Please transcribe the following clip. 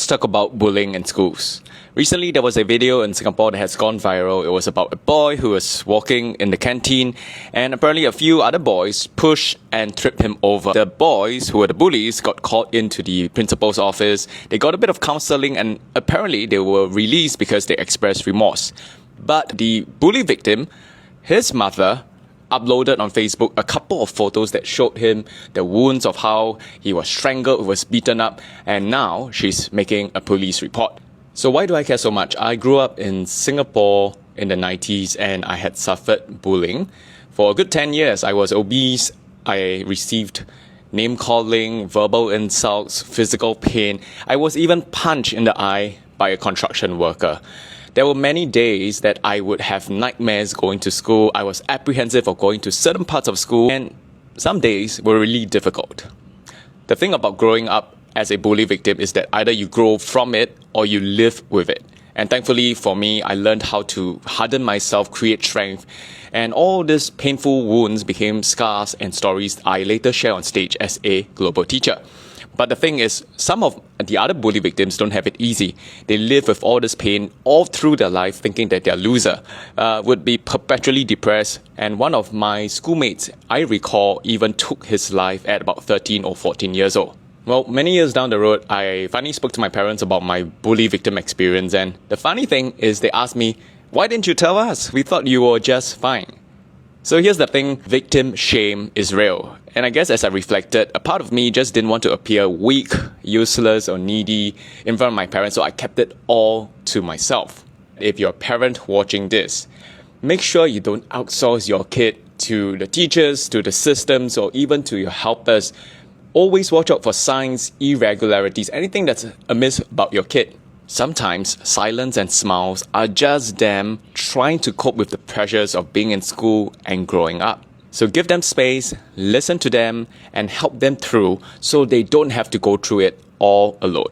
let's talk about bullying in schools. Recently, there was a video in Singapore that has gone viral. It was about a boy who was walking in the canteen, and apparently a few other boys pushed and tripped him over. The boys, who were the bullies, got called into the principal's office. They got a bit of counseling, and apparently they were released because they expressed remorse. But the bully victim, his mother, uploaded on Facebook a couple of photos that showed him the wounds of how he was strangled, was beaten up, and now she's making a police report. So why do I care so much? I grew up in Singapore in the 90s and I had suffered bullying. For a good 10 years, I was obese. I received name-calling, verbal insults, physical pain. I was even punched in the eye by a construction worker. There were many days that I would have nightmares going to school. I was apprehensive of going to certain parts of school, and some days were really difficult. The thing about growing up as a bully victim is that either you grow from it or you live with it. And thankfully for me, I learned how to harden myself, create strength, and all these painful wounds became scars and stories I later share on stage as a global teacher. But the thing is, some of the other bully victims don't have it easy. They live with all this pain all through their life, thinking that they're a loser, would be perpetually depressed. And one of my schoolmates, I recall, even took his life at about 13 or 14 years old. Well, many years down the road, I finally spoke to my parents about my bully victim experience. And the funny thing is they asked me, "Why didn't you tell us? We thought you were just fine." So here's the thing, victim shame is real. And I guess as I reflected, a part of me just didn't want to appear weak, useless, or needy in front of my parents, so I kept it all to myself. If you're a parent watching this, make sure you don't outsource your kid to the teachers, to the systems, or even to your helpers. Always watch out for signs, irregularities, anything that's amiss about your kid. Sometimes silence and smiles are just them trying to cope with the pressures of being in school and growing up. So give them space, listen to them, and help them through so they don't have to go through it all alone.